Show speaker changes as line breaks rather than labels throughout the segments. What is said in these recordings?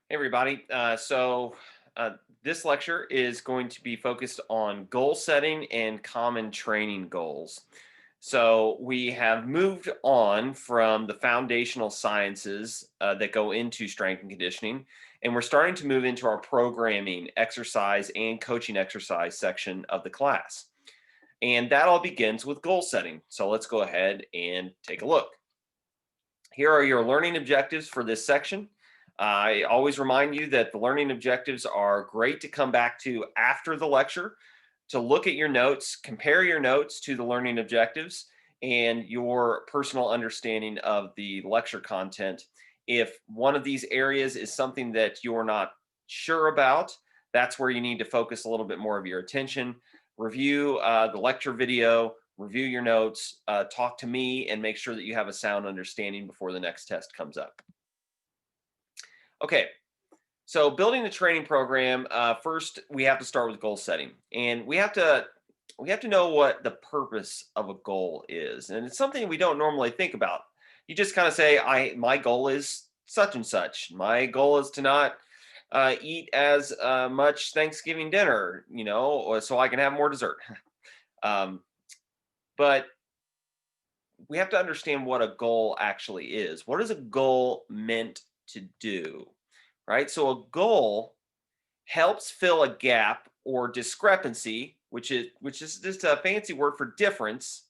Hey, everybody. This lecture is going to be focused on goal setting and common training goals. So, we have moved on from the foundational sciences that go into strength and conditioning, and we're starting to move into our programming, exercise, and coaching exercise section of the class. And that all begins with goal setting. So, let's go ahead and take a look. Here are your learning objectives for this section. I always remind you that the learning objectives are great to come back to after the lecture to look at your notes, compare your notes to the learning objectives and your personal understanding of the lecture content. If one of these areas is something that you're not sure about, that's where you need to focus a little bit more of your attention. Review the lecture video, review your notes, talk to me, and make sure that you have a sound understanding before the next test comes up. Okay, so building a training program, first we have to start with goal setting, and we have to know what the purpose of a goal is, and it's something we don't normally think about. You just kind of say, "I my goal is such and such. My goal is to not eat as much Thanksgiving dinner, or so I can have more dessert." um, but we have to understand what a goal actually is. What is a goal meant to do? Right? So a goal helps fill a gap or discrepancy, which is just a fancy word for difference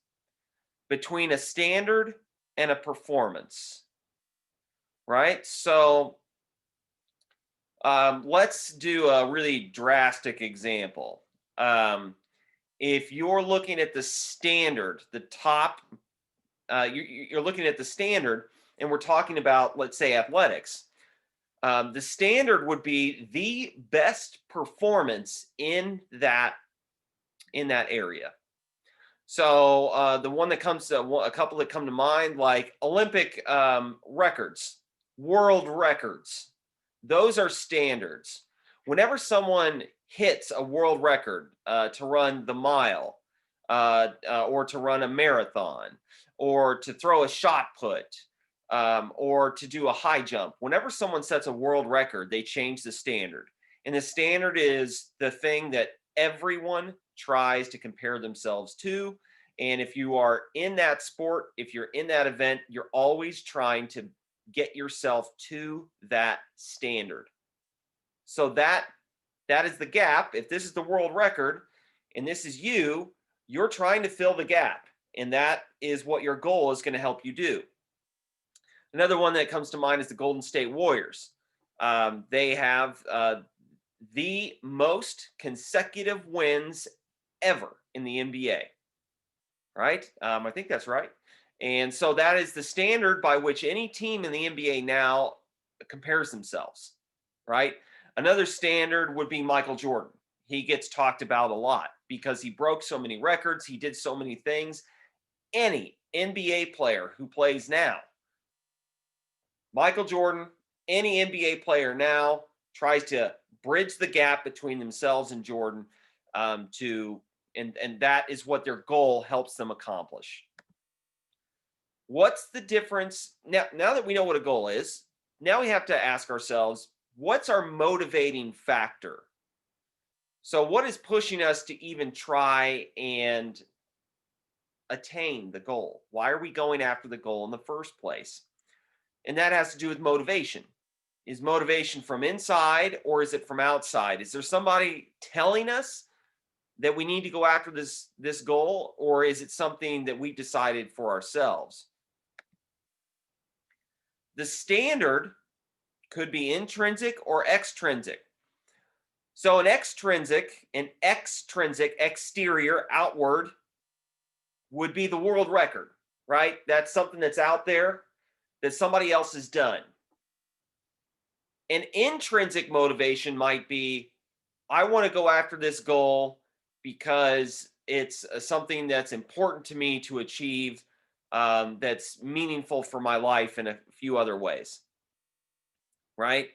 between a standard and a performance, right? So let's do a really drastic example. Um, if you're looking at the standard, the top, you're looking at the standard, and we're talking about, let's say, athletics. The standard would be the best performance in that area. So the one that comes to a couple that come to mind, like Olympic records, world records, those are standards. Whenever someone hits a world record to run the mile, or to run a marathon, or to throw a shot put, or to do a high jump, whenever someone sets a world record, they change the standard. And the standard is the thing that everyone tries to compare themselves to. And if you are in that sport, if you're in that event, you're always trying to get yourself to that standard. So that is the gap. If this is the world record and this is you're trying to fill the gap. And that is what your goal is going to help you do. Another one that comes to mind is the Golden State Warriors. They have the most consecutive wins ever in the NBA, right? I think that's right. And so that is the standard by which any team in the NBA now compares themselves, right? Another standard would be Michael Jordan. He gets talked about a lot because he broke so many records, he did so many things. Any NBA player who plays now, Michael Jordan, any NBA player now tries to bridge the gap between themselves and Jordan, to and that is what their goal helps them accomplish. What's the difference now that we know what a goal is? Now we have to ask ourselves, what's our motivating factor? So what is pushing us to even try and attain the goal? Why are we going after the goal in the first place? And that has to do with motivation. Is motivation from inside or is it from outside? Is there somebody telling us that we need to go after this goal, or is it something that we decided for ourselves? The standard could be intrinsic or extrinsic. So an extrinsic, exterior, outward, would be the world record, right? That's something that's out there that somebody else has done. An intrinsic motivation might be, I want to go after this goal because it's something that's important to me to achieve, that's meaningful for my life in a few other ways, right?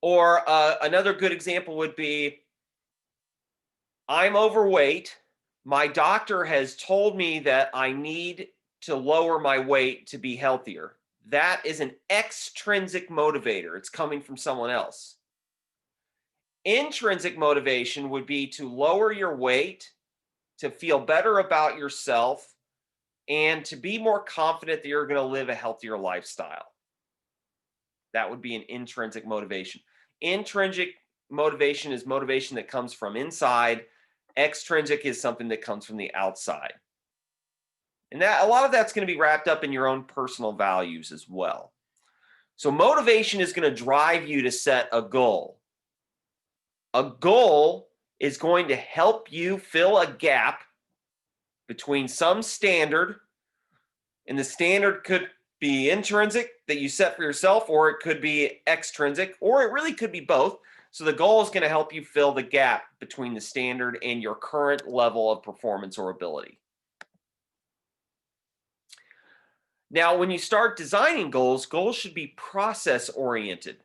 Or another good example would be, I'm overweight. My doctor has told me that I need to lower my weight to be healthier. That is an extrinsic motivator. It's coming from someone else. Intrinsic motivation would be to lower your weight, to feel better about yourself, and to be more confident that you're going to live a healthier lifestyle. That would be an intrinsic motivation. Intrinsic motivation is motivation that comes from inside. Extrinsic is something that comes from the outside. And that a lot of that's going to be wrapped up in your own personal values as well. So motivation is going to drive you to set a goal. A goal is going to help you fill a gap between some standard, and the standard could be intrinsic that you set for yourself, or it could be extrinsic, or it really could be both. So the goal is going to help you fill the gap between the standard and your current level of performance or ability. Now, when you start designing goals, goals should be process oriented.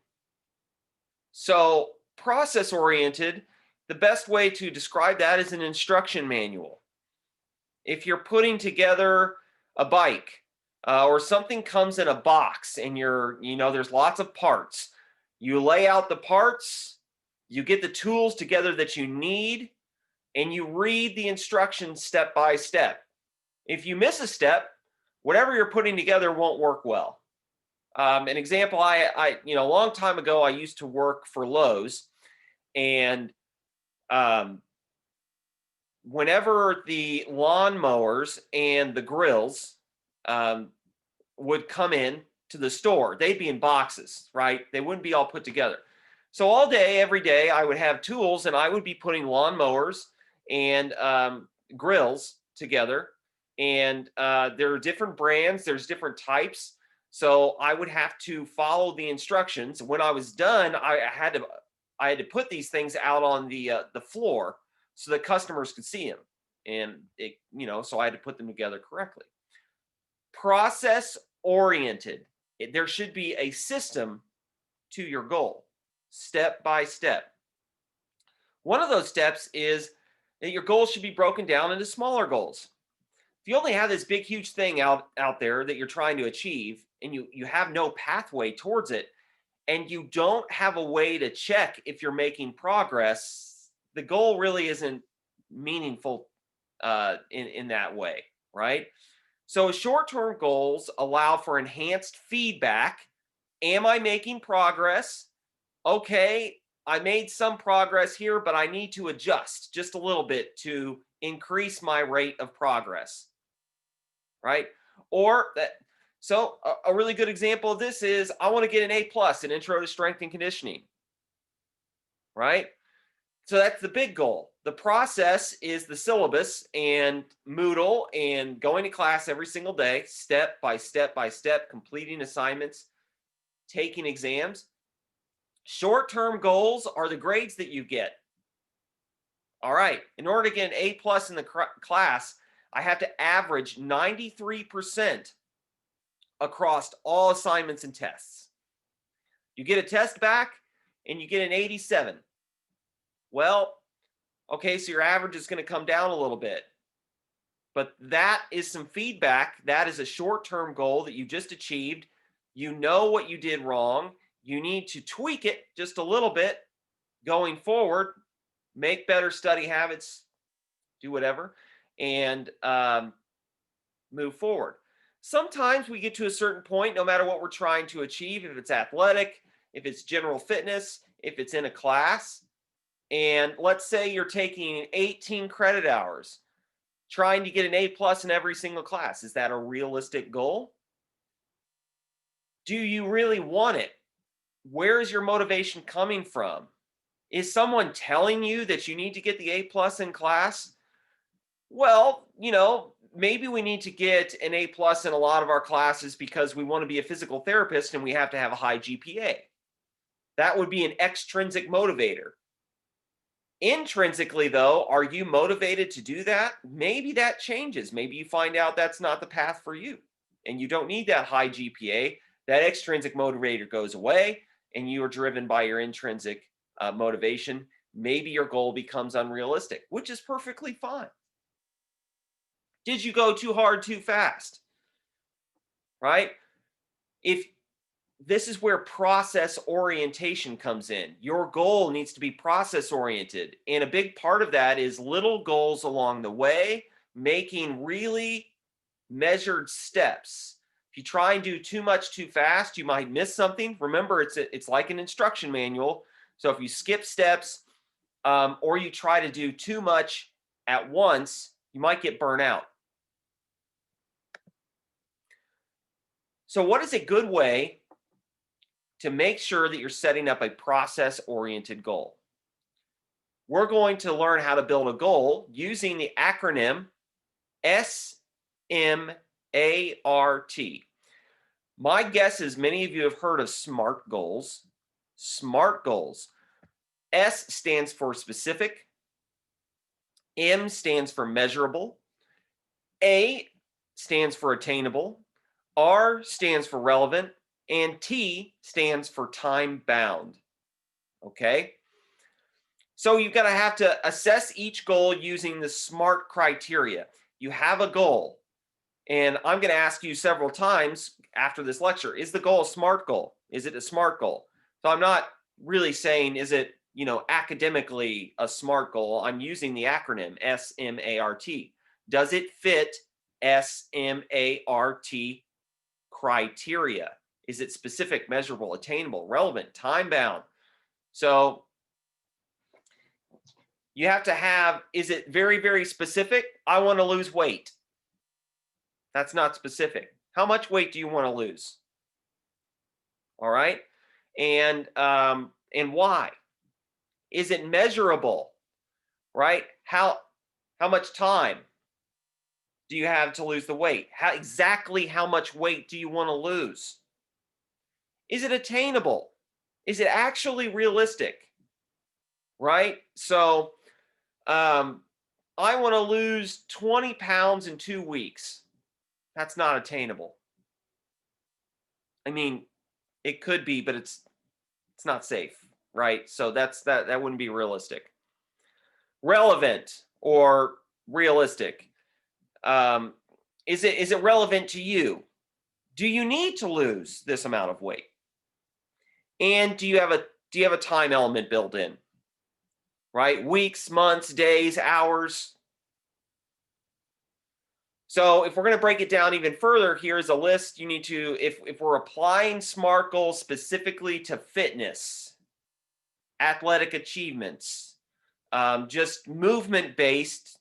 So process oriented, the best way to describe that is an instruction manual. If you're putting together a bike or something comes in a box and there's lots of parts, you lay out the parts, you get the tools together that you need, and you read the instructions step by step. If you miss a step, whatever you're putting together won't work well. An example, a long time ago, I used to work for Lowe's, and whenever the lawn mowers and the grills would come in to the store, they'd be in boxes, right? They wouldn't be all put together. So all day, every day, I would have tools, and I would be putting lawn mowers and grills together. And there are different brands, there's different types. So I would have to follow the instructions. When I was done, I had to put these things out on the floor so that customers could see them. And so I had to put them together correctly. Process oriented. There should be a system to your goal, step by step. One of those steps is that your goals should be broken down into smaller goals. If you only have this big, huge thing out there that you're trying to achieve, and you have no pathway towards it, and you don't have a way to check if you're making progress, the goal really isn't meaningful in that way, right? So short-term goals allow for enhanced feedback. Am I making progress? Okay, I made some progress here, but I need to adjust just a little bit to increase my rate of progress, right? So a really good example of this is I want to get an A+ in Intro to Strength and Conditioning, right? So that's the big goal. The process is the syllabus and Moodle and going to class every single day, step by step by step, completing assignments, taking exams. Short-term goals are the grades that you get. All right, in order to get an A+ in the class, I have to average 93% across all assignments and tests. You get a test back and you get an 87. Well, okay, so your average is going to come down a little bit. But that is some feedback. That is a short-term goal that you just achieved. You know what you did wrong. You need to tweak it just a little bit going forward, make better study habits, do whatever, and move forward. Sometimes we get to a certain point, no matter what we're trying to achieve, if it's athletic, if it's general fitness, if it's in a class, and let's say you're taking 18 credit hours, trying to get an A+ in every single class. Is that a realistic goal? Do you really want it? Where is your motivation coming from? Is someone telling you that you need to get the A+ in class? Well, maybe we need to get an A+ in a lot of our classes because we want to be a physical therapist and we have to have a high GPA. That would be an extrinsic motivator. Intrinsically, though, are you motivated to do that? Maybe that changes. Maybe you find out that's not the path for you and you don't need that high GPA. That extrinsic motivator goes away and you are driven by your intrinsic motivation. Maybe your goal becomes unrealistic, which is perfectly fine. Did you go too hard, too fast? Right? if this is where process orientation comes in. Your goal needs to be process oriented. And a big part of that is little goals along the way, making really measured steps. If you try and do too much too fast, you might miss something. Remember, it's like an instruction manual. So if you skip steps or you try to do too much at once, you might get burnt out. So what is a good way to make sure that you're setting up a process-oriented goal? We're going to learn how to build a goal using the acronym SMART. My guess is many of you have heard of SMART goals. SMART goals. S stands for specific. M stands for measurable. A stands for attainable. R stands for relevant. And T stands for time bound. Okay? So you've got to have to assess each goal using the SMART criteria. You have a goal, and I'm going to ask you several times after this lecture, is the goal a SMART goal? Is it a SMART goal? So I'm not really saying, is it, academically a SMART goal? I'm using the acronym SMART. Does it fit SMART criteria? Is it specific, measurable, attainable, relevant, time bound? So you have to have, is it very, very specific? I want to lose weight. That's not specific. How much weight do you want to lose? All right. And why? Is it measurable? Right? How much time do you have to lose the weight? Exactly how much weight do you want to lose? Is it attainable? Is it actually realistic? Right? So I want to lose 20 pounds in 2 weeks. That's not attainable. I mean, it could be, but it's not safe, right? So that wouldn't be realistic. Relevant or realistic. Is it relevant to you? Do you need to lose this amount of weight? And do you have a time element built in? Right? Weeks, months, days, hours. So if we're going to break it down even further, here's a list. You need to, if we're applying SMART goals specifically to fitness, athletic achievements, just movement-based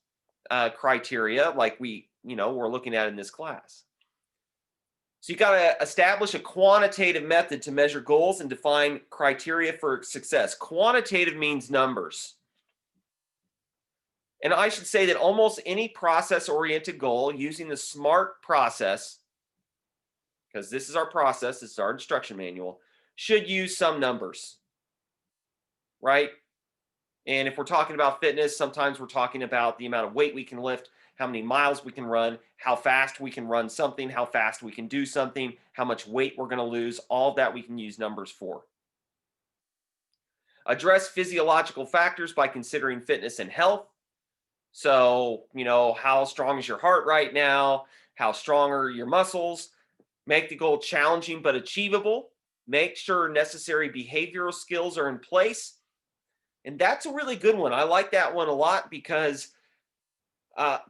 criteria like we're looking at in this class. So you got to establish a quantitative method to measure goals and define criteria for success. Quantitative means numbers. And I should say that almost any process-oriented goal using the SMART process, because this is our process, this is our instruction manual, should use some numbers, right? And if we're talking about fitness, sometimes we're talking about the amount of weight we can lift, how many miles we can run, how fast we can run something, how fast we can do something, how much weight we're going to lose. All of that we can use numbers for. Address physiological factors by considering fitness and health. So, how strong is your heart right now? How strong are your muscles? Make the goal challenging but achievable. Make sure necessary behavioral skills are in place. And that's a really good one. I like that one a lot because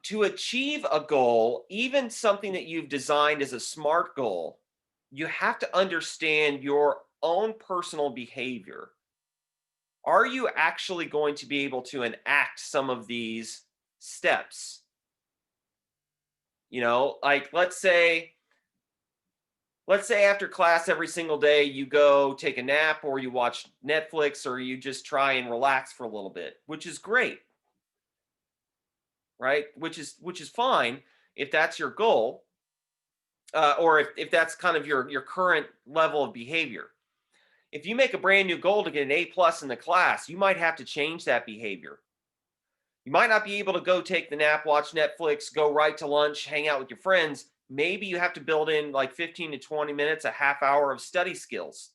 to achieve a goal, even something that you've designed as a SMART goal, you have to understand your own personal behavior. Are you actually going to be able to enact some of these steps? Like let's say after class every single day you go take a nap or you watch Netflix or you just try and relax for a little bit, which is great, right? Which is fine if that's your goal, or if that's kind of your current level of behavior. If you make a brand new goal to get an A+ in the class, you might have to change that behavior. You might not be able to go take the nap, watch Netflix, go right to lunch, hang out with your friends. Maybe you have to build in like 15 to 20 minutes, a half hour of study skills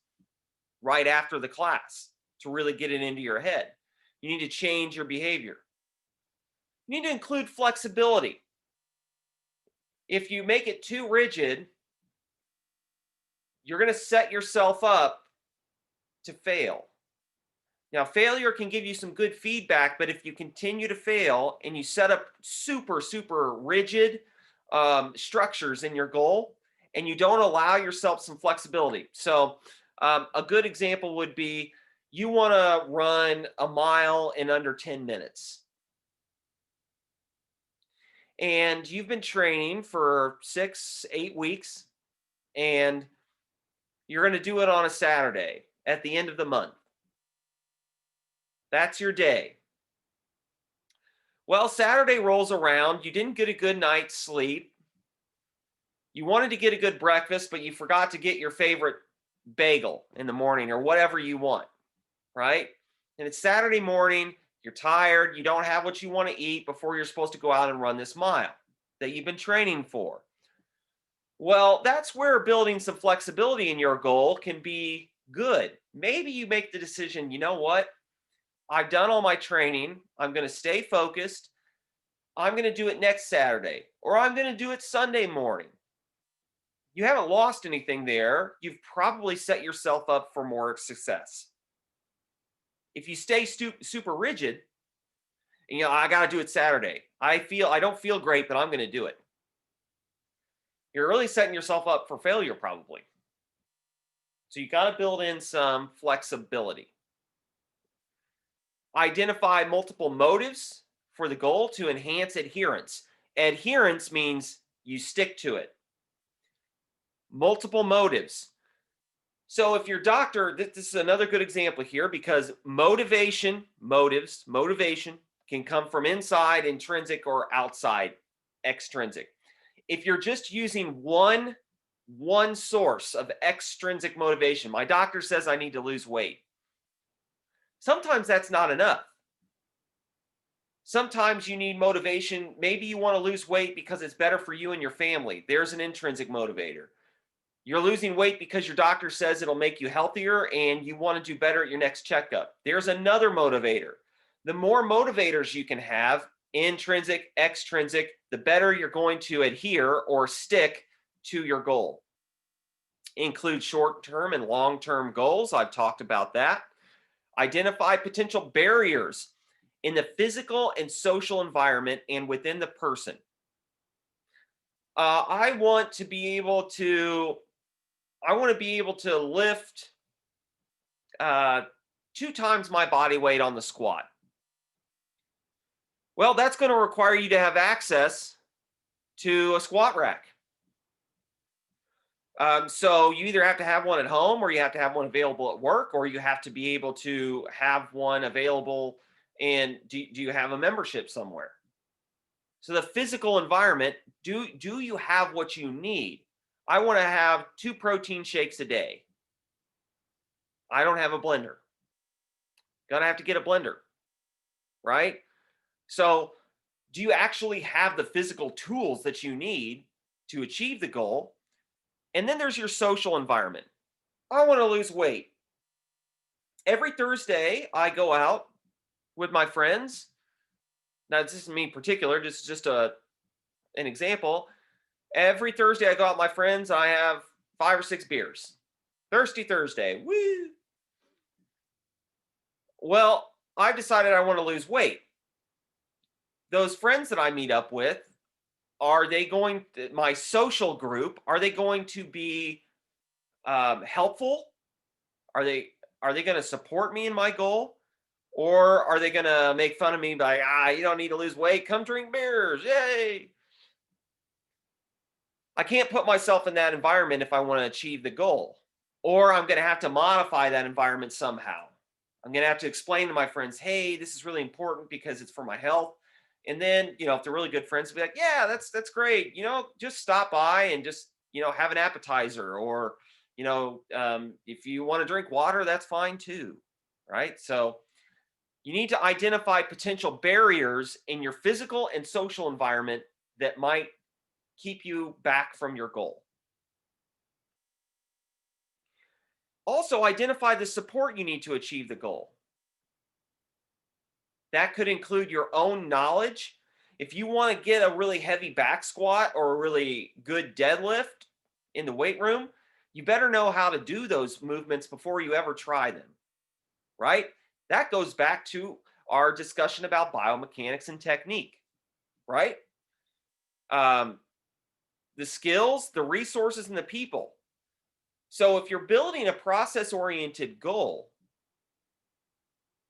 right after the class to really get it into your head. You need to change your behavior. You need to include flexibility. If you make it too rigid, you're going to set yourself up to fail. Now, failure can give you some good feedback, but if you continue to fail and you set up super, super rigid structures in your goal and you don't allow yourself some flexibility. So, a good example would be you want to run a mile in under 10 minutes. And you've been training for 6, 8 weeks, and you're going to do it on a Saturday at the end of the month. That's your day. Well, Saturday rolls around. You didn't get a good night's sleep. You wanted to get a good breakfast, but you forgot to get your favorite bagel in the morning or whatever you want, right? And it's Saturday morning. You're tired. You don't have what you want to eat before you're supposed to go out and run this mile that you've been training for. Well, that's where building some flexibility in your goal can be good. Maybe you make the decision, you know what? I've done all my training. I'm going to stay focused. I'm going to do it next Saturday, or I'm going to do it Sunday morning. You haven't lost anything there. You've probably set yourself up for more success. If you stay super rigid, I got to do it Saturday. I don't feel great, but I'm going to do it. You're really setting yourself up for failure, probably. So you got to build in some flexibility. Identify multiple motives for the goal to enhance adherence. Adherence means you stick to it. Multiple motives. So if your doctor, this is another good example here, because motivation can come from inside, intrinsic, or outside, extrinsic. If you're just using one source of extrinsic motivation, my doctor says I need to lose weight. Sometimes that's not enough. Sometimes you need motivation. Maybe you want to lose weight because it's better for you and your family. There's an intrinsic motivator. You're losing weight because your doctor says it'll make you healthier and you want to do better at your next checkup. There's another motivator. The more motivators you can have, intrinsic, extrinsic, the better you're going to adhere or stick to your goal. Include short-term and long-term goals. I've talked about that. Identify potential barriers in the physical and social environment and within the person. I want to be able to lift 2 times my body weight on the squat. Well, that's going to require you to have access to a squat rack. So you either have to have one at home, or you have to have one available at work, or you have to be able to have one available. And do you have a membership somewhere? So the physical environment, do you have what you need? I want to have 2 protein shakes a day. I don't have a blender. Gonna have to get a blender, right? So do you actually have the physical tools that you need to achieve the goal? And then there's your social environment. I want to lose weight. Every Thursday, I go out with my friends. Now, this isn't me in particular, this is just an example. Every Thursday, I go out with my friends. I have 5 or 6 beers. Thirsty Thursday. Woo! Well, I've decided I want to lose weight. Those friends that I meet up with, my social group, are they going to be helpful? Are they going to support me in my goal? Or are they going to make fun of me by, you don't need to lose weight, come drink beers, yay. I can't put myself in that environment if I want to achieve the goal. Or I'm going to have to modify that environment somehow. I'm going to have to explain to my friends, hey, this is really important because it's for my health. And then, if they're really good friends, they'll be like, yeah, that's great. Just stop by and just, have an appetizer, or, if you want to drink water, that's fine too. Right. So you need to identify potential barriers in your physical and social environment that might keep you back from your goal. Also, identify the support you need to achieve the goal. That could include your own knowledge. If you want to get a really heavy back squat or a really good deadlift in the weight room, You better know how to do those movements before you ever try them, right? That goes back to our discussion about biomechanics and technique, right? Um, the skills, the resources, and the people. So if you're building a process-oriented goal,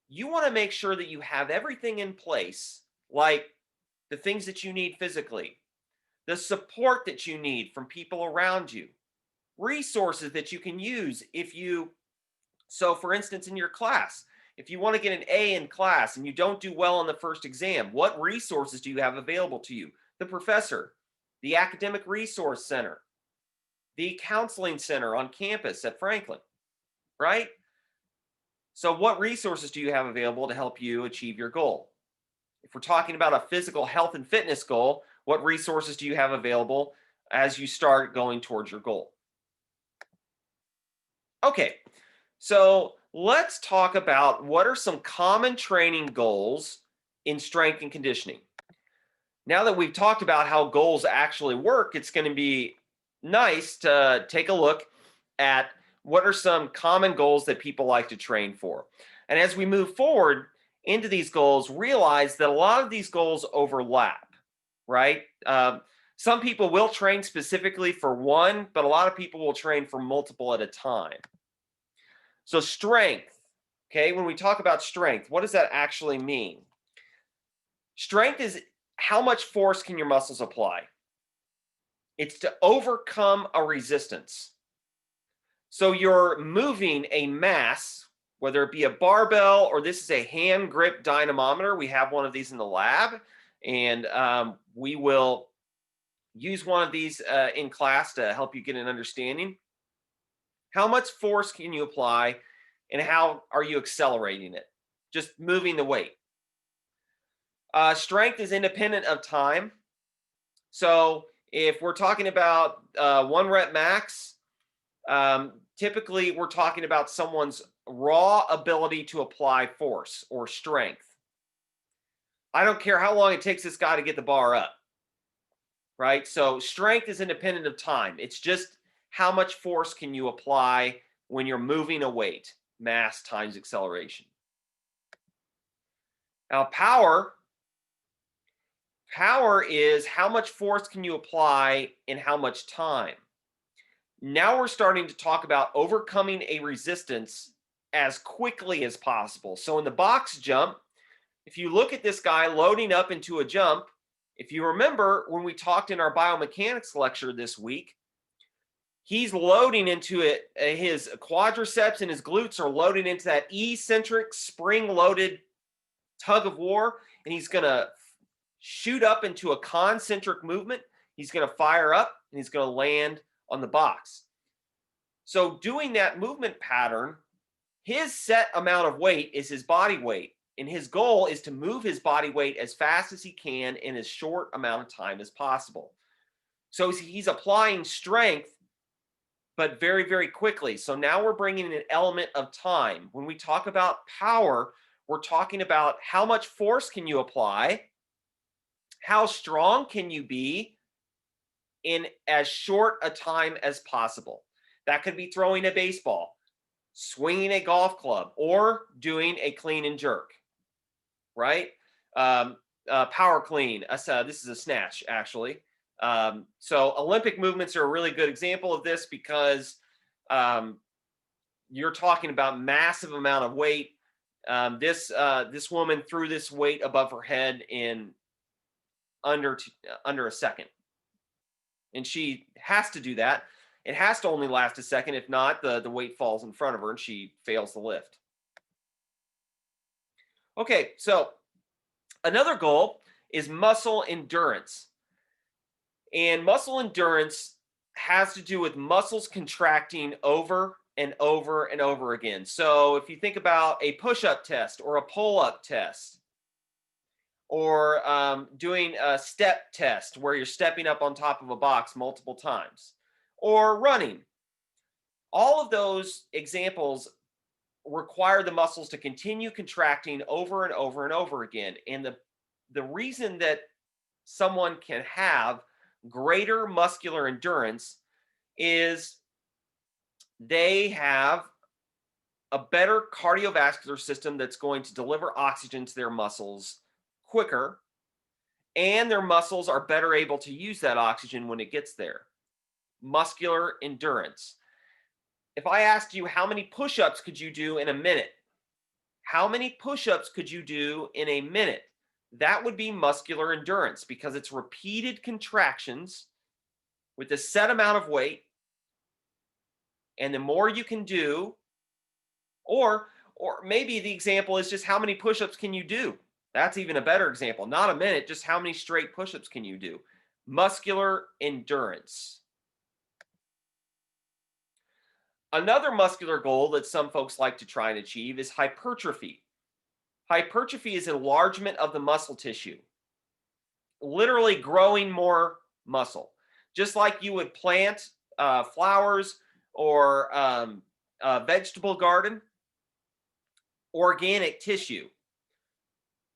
you want to make sure that you have everything in place, like the things that you need physically, the support that you need from people around you, resources that you can use if you, so for instance, in your class, if you want to get an A in class and you don't do well on the first exam, what resources do you have available to you? The professor, the academic resource center, the counseling center on campus at Franklin, right? So what resources do you have available to help you achieve your goal? If we're talking about a physical health and fitness goal, what resources do you have available as you start going towards your goal? Okay, so let's talk about what are some common training goals in strength and conditioning. Now that we've talked about how goals actually work, it's going to be nice to take a look at what are some common goals that people like to train for. And as we move forward into these goals, realize that a lot of these goals overlap, right? Some people will train specifically for one, but a lot of people will train for multiple at a time. So strength, okay, when we talk about strength, what does that actually mean? Strength is how much force can your muscles apply? It's to overcome a resistance. So you're moving a mass, whether it be a barbell or this is a hand grip dynamometer. We have one of these in the lab, and we will use one of these in class to help you get an understanding. How much force can you apply, and how are you accelerating it? Just moving the weight. Strength is independent of time. So if we're talking about 1 rep max, typically we're talking about someone's raw ability to apply force or strength. I don't care how long it takes this guy to get the bar up, right? So strength is independent of time. It's just how much force can you apply when you're moving a weight, mass times acceleration. Now power is how much force can you apply in how much time. Now we're starting to talk about overcoming a resistance as quickly as possible. So in the box jump, if you look at this guy loading up into a jump, if you remember when we talked in our biomechanics lecture this week, he's loading into it, his quadriceps and his glutes are loading into that eccentric spring-loaded tug of war, and he's going to shoot up into a concentric movement. He's going to fire up, and he's going to land on the box. So doing that movement pattern, his set amount of weight is his body weight, and his goal is to move his body weight as fast as he can in as short amount of time as possible. So he's applying strength, but very, very quickly. So now we're bringing in an element of time. When we talk about power, we're talking about how much force can you apply, how strong can you be in as short a time as possible. That could be throwing a baseball, swinging a golf club, or doing a clean and jerk, right? Power clean. This is a snatch, actually. So Olympic movements are a really good example of this because you're talking about massive amount of weight. This woman threw this weight above her head in under a second, and she has to do that. It has to only last a second. If not, the weight falls in front of her and she fails the lift. Okay, so another goal is muscle endurance. And muscle endurance has to do with muscles contracting over and over and over again. So if you think about a push-up test or a pull-up test, or doing a step test where you're stepping up on top of a box multiple times, or running, all of those examples require the muscles to continue contracting over and over and over again. And the reason that someone can have greater muscular endurance is they have a better cardiovascular system that's going to deliver oxygen to their muscles quicker, and their muscles are better able to use that oxygen when it gets there. Muscular endurance. If I asked you how many push-ups could you do in a minute, how many push-ups could you do in a minute? That would be muscular endurance, because it's repeated contractions with a set amount of weight, and the more you can do, or maybe the example is just how many push-ups can you do? That's even a better example. Not a minute, just how many straight push-ups can you do? Muscular endurance. Another muscular goal that some folks like to try and achieve is hypertrophy. Hypertrophy is enlargement of the muscle tissue, literally growing more muscle. Just like you would plant flowers or a vegetable garden, organic tissue.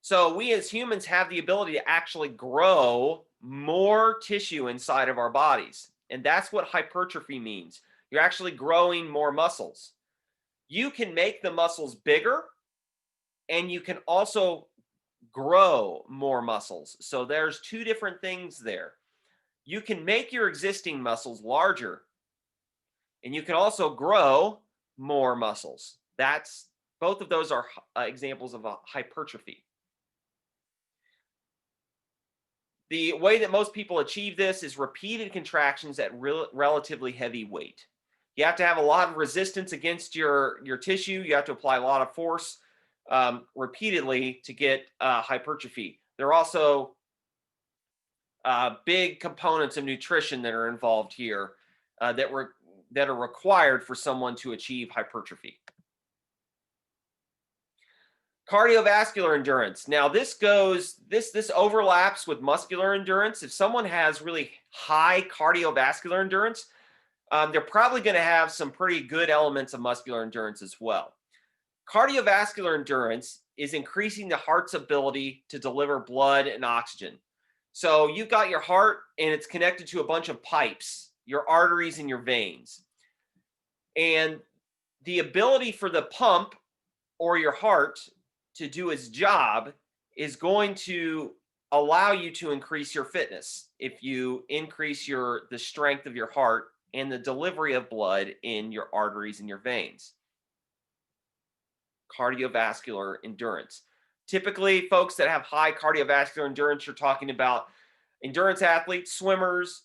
So we as humans have the ability to actually grow more tissue inside of our bodies. And that's what hypertrophy means. You're actually growing more muscles. You can make the muscles bigger, and you can also grow more muscles. So there's two different things there. You can make your existing muscles larger, and you can also grow more muscles. That's both of those are examples of a hypertrophy. The way that most people achieve this is repeated contractions at relatively heavy weight. You have to have a lot of resistance against your tissue. You have to apply a lot of force repeatedly to get hypertrophy. There are also big components of nutrition that are involved here that are required for someone to achieve hypertrophy. Cardiovascular endurance. Now this overlaps with muscular endurance. If someone has really high cardiovascular endurance, they're probably going to have some pretty good elements of muscular endurance as well. Cardiovascular endurance is increasing the heart's ability to deliver blood and oxygen. So you've got your heart, and it's connected to a bunch of pipes, your arteries and your veins. And the ability for the pump or your heart to do its job is going to allow you to increase your fitness if you increase the strength of your heart and the delivery of blood in your arteries and your veins. Cardiovascular endurance. Typically, folks that have high cardiovascular endurance, you're talking about endurance athletes, swimmers,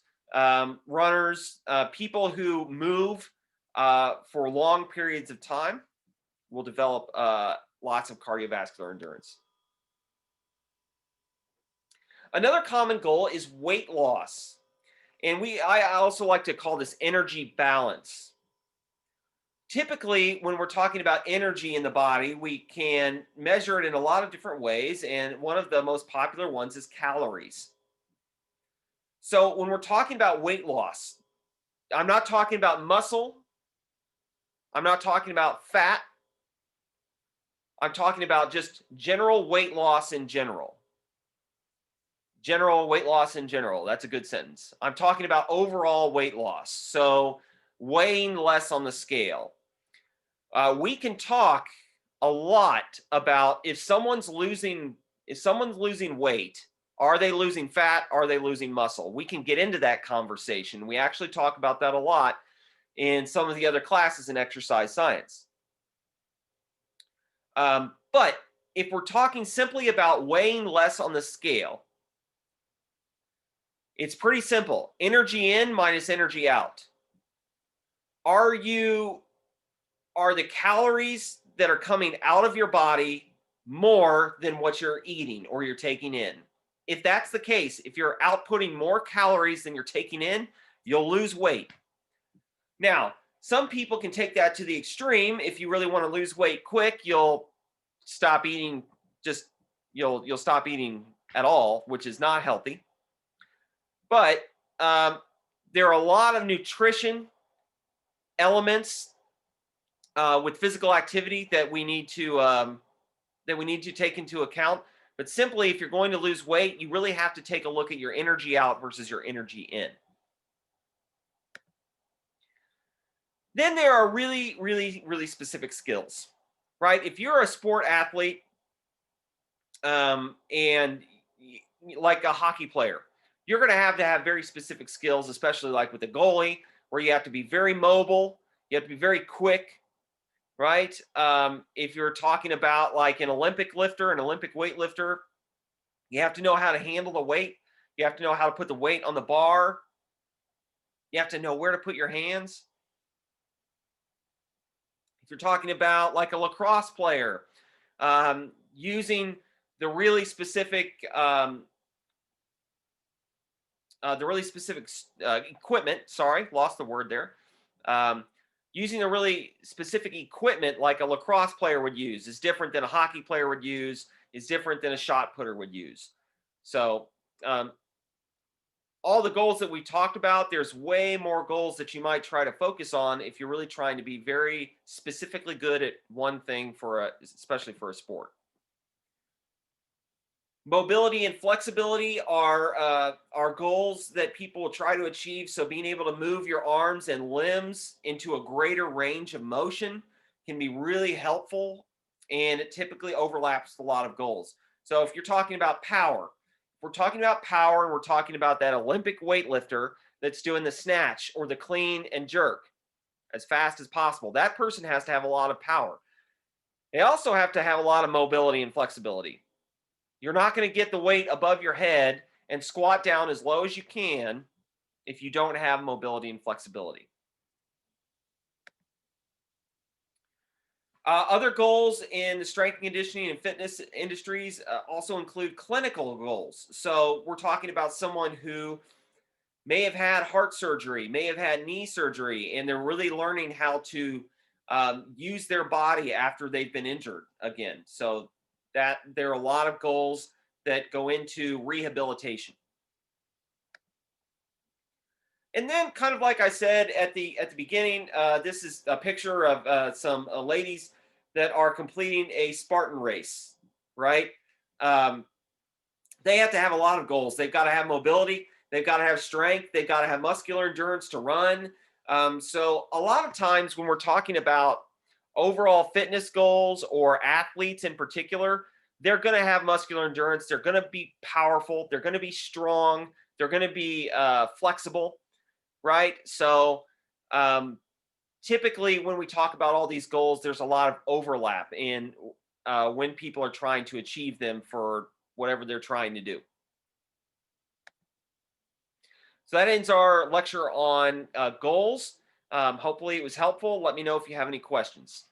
runners, people who move for long periods of time will develop lots of cardiovascular endurance. Another common goal is weight loss. And I also like to call this energy balance. Typically, when we're talking about energy in the body, we can measure it in a lot of different ways. And one of the most popular ones is calories. So when we're talking about weight loss, I'm not talking about muscle. I'm not talking about fat. I'm talking about just general weight loss in general. General weight loss in general. That's a good sentence. I'm talking about overall weight loss. So weighing less on the scale. We can talk a lot about if someone's losing weight, are they losing fat? Are they losing muscle? We can get into that conversation. We actually talk about that a lot in some of the other classes in exercise science. But if we're talking simply about weighing less on the scale, it's pretty simple. Energy in minus energy out. Are the calories that are coming out of your body more than what you're eating or you're taking in? If that's the case, if you're outputting more calories than you're taking in, you'll lose weight. Now, some people can take that to the extreme. If you really want to lose weight quick, you'll stop eating, you'll stop eating at all, which is not healthy. But there are a lot of nutrition elements with physical activity that we need to take into account. But simply, if you're going to lose weight, you really have to take a look at your energy out versus your energy in. Then there are really, really, really specific skills, right? If you're a sport athlete, and like a hockey player, you're going to have very specific skills, especially like with a goalie, where you have to be very mobile, you have to be very quick, right? If you're talking about like an Olympic lifter, an Olympic weightlifter, you have to know how to handle the weight. You have to know how to put the weight on the bar. You have to know where to put your hands. If you're talking about like a lacrosse player, using the really specific equipment. Sorry, lost the word there. Um, Using a really specific equipment like a lacrosse player would use is different than a hockey player would use, is different than a shot putter would use. So, all the goals that we talked about, there's way more goals that you might try to focus on if you're really trying to be very specifically good at one thing especially for a sport. Mobility and flexibility are goals that people will try to achieve. So being able to move your arms and limbs into a greater range of motion can be really helpful, and it typically overlaps a lot of goals. So if you're talking about power, if we're talking about power, and we're talking about that Olympic weightlifter that's doing the snatch or the clean and jerk as fast as possible, that person has to have a lot of power. They also have to have a lot of mobility and flexibility. You're not going to get the weight above your head and squat down as low as you can if you don't have mobility and flexibility. Other goals in the strength and conditioning and fitness industries also include clinical goals. So we're talking about someone who may have had heart surgery, may have had knee surgery, and they're really learning how to use their body after they've been injured again. So that there are a lot of goals that go into rehabilitation. And then, kind of like I said at the beginning, this is a picture of some ladies that are completing a Spartan race, right? Um, they have to have a lot of goals. They've got to have mobility. They've got to have strength. They've got to have muscular endurance to run. So a lot of times when we're talking about overall fitness goals or athletes in particular, they're going to have muscular endurance. They're going to be powerful. They're going to be strong. They're going to be flexible, right? So um, typically when we talk about all these goals, there's a lot of overlap in when people are trying to achieve them for whatever they're trying to do. So that ends our lecture on goals. Hopefully it was helpful. Let me know if you have any questions.